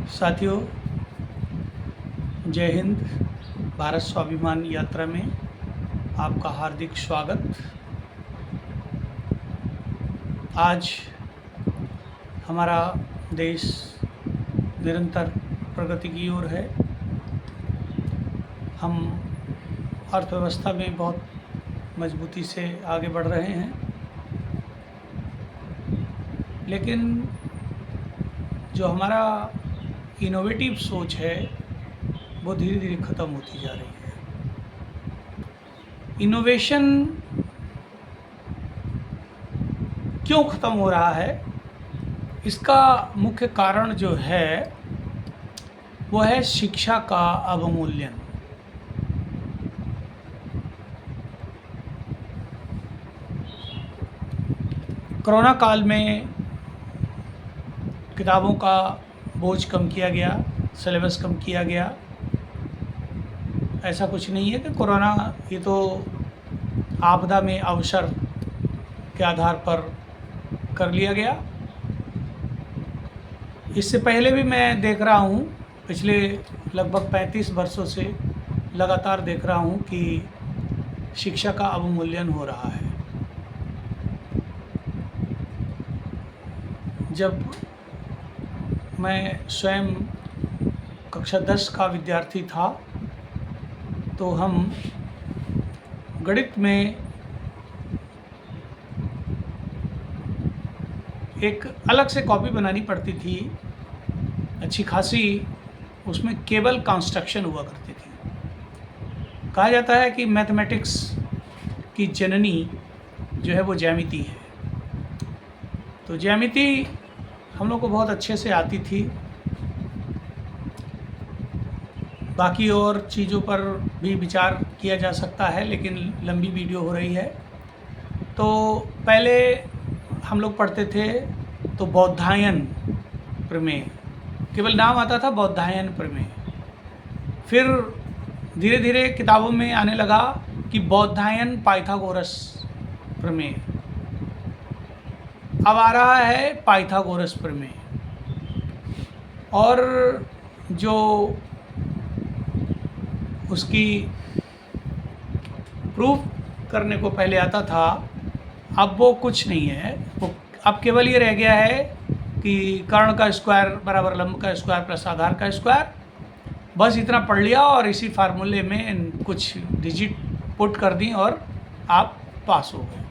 साथियों, जय हिंद। भारत स्वाभिमान यात्रा में आपका हार्दिक स्वागत। आज हमारा देश निरंतर प्रगति की ओर है। हम अर्थव्यवस्था में बहुत मजबूती से आगे बढ़ रहे हैं, लेकिन जो हमारा इनोवेटिव सोच है वो धीरे धीरे ख़त्म होती जा रही है। इनोवेशन क्यों ख़त्म हो रहा है, इसका मुख्य कारण जो है वो है शिक्षा का अवमूल्यन। कोरोना काल में किताबों का बोझ कम किया गया, सिलेबस कम किया गया। ऐसा कुछ नहीं है कि कोरोना ये तो आपदा में अवसर के आधार पर कर लिया गया। इससे पहले भी मैं देख रहा हूँ, पिछले लगभग 35 वर्षों से लगातार देख रहा हूँ कि शिक्षा का अवमूल्यन हो रहा है। जब मैं स्वयं कक्षा 10 का विद्यार्थी था तो हम गणित में एक अलग से कॉपी बनानी पड़ती थी, अच्छी खासी। उसमें केबल कंस्ट्रक्शन हुआ करती थी। कहा जाता है कि मैथमेटिक्स की जननी जो है वो ज्यामिति है। तो ज्यामिति हम लोग को बहुत अच्छे से आती थी। बाकी और चीज़ों पर भी विचार किया जा सकता है, लेकिन लंबी वीडियो हो रही है। तो पहले हम लोग पढ़ते थे तो बौधायन प्रमेय, केवल नाम आता था बौधायन प्रमेय। फिर धीरे धीरे किताबों में आने लगा कि बौधायन पाइथागोरस प्रमेय। अब आ रहा है पाइथागोरस प्रमेय। और जो उसकी प्रूफ करने को पहले आता था, अब वो कुछ नहीं है। वो अब केवल ये रह गया है कि कर्ण का स्क्वायर बराबर लंब का स्क्वायर प्लस आधार का स्क्वायर। बस इतना पढ़ लिया और इसी फार्मूले में कुछ डिजिट पुट कर दी और आप पास हो गए।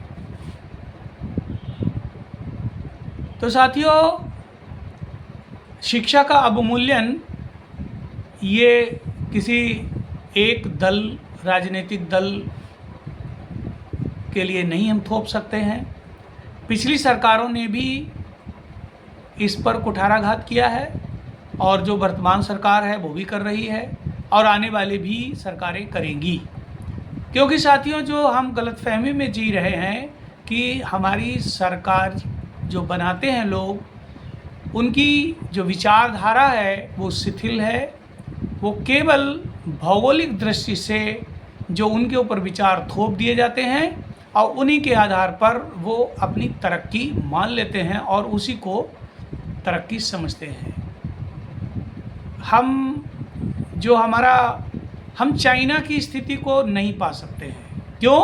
तो साथियों, शिक्षा का अवमूल्यन ये किसी एक दल, राजनीतिक दल के लिए नहीं हम थोप सकते हैं। पिछली सरकारों ने भी इस पर कुठाराघात किया है और जो वर्तमान सरकार है वो भी कर रही है और आने वाले भी सरकारें करेंगी। क्योंकि साथियों, जो हम गलतफहमी में जी रहे हैं कि हमारी सरकार जो बनाते हैं लोग, उनकी जो विचारधारा है वो शिथिल है। वो केवल भौगोलिक दृष्टि से जो उनके ऊपर विचार थोप दिए जाते हैं और उन्हीं के आधार पर वो अपनी तरक्की मान लेते हैं और उसी को तरक्की समझते हैं। हम चाइना की स्थिति को नहीं पा सकते हैं। क्यों?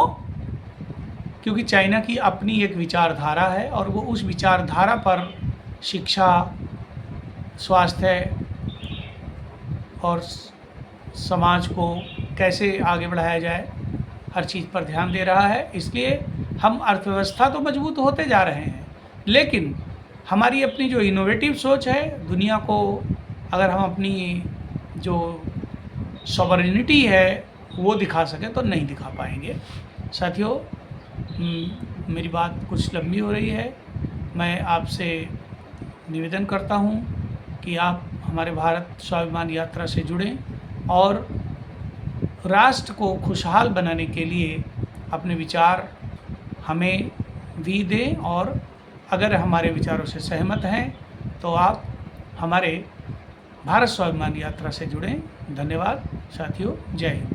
क्योंकि चाइना की अपनी एक विचारधारा है और वो उस विचारधारा पर शिक्षा, स्वास्थ्य और समाज को कैसे आगे बढ़ाया जाए, हर चीज़ पर ध्यान दे रहा है। इसलिए हम अर्थव्यवस्था तो मजबूत होते जा रहे हैं, लेकिन हमारी अपनी जो इनोवेटिव सोच है, दुनिया को अगर हम अपनी जो सॉवरेनिटी है वो दिखा सकें तो नहीं दिखा पाएंगे। साथियों, मेरी बात कुछ लंबी हो रही है। मैं आपसे निवेदन करता हूँ कि आप हमारे भारत स्वाभिमान यात्रा से जुड़ें और राष्ट्र को खुशहाल बनाने के लिए अपने विचार हमें भी दें, और अगर हमारे विचारों से सहमत हैं तो आप हमारे भारत स्वाभिमान यात्रा से जुड़ें। धन्यवाद साथियों, जय हिंद।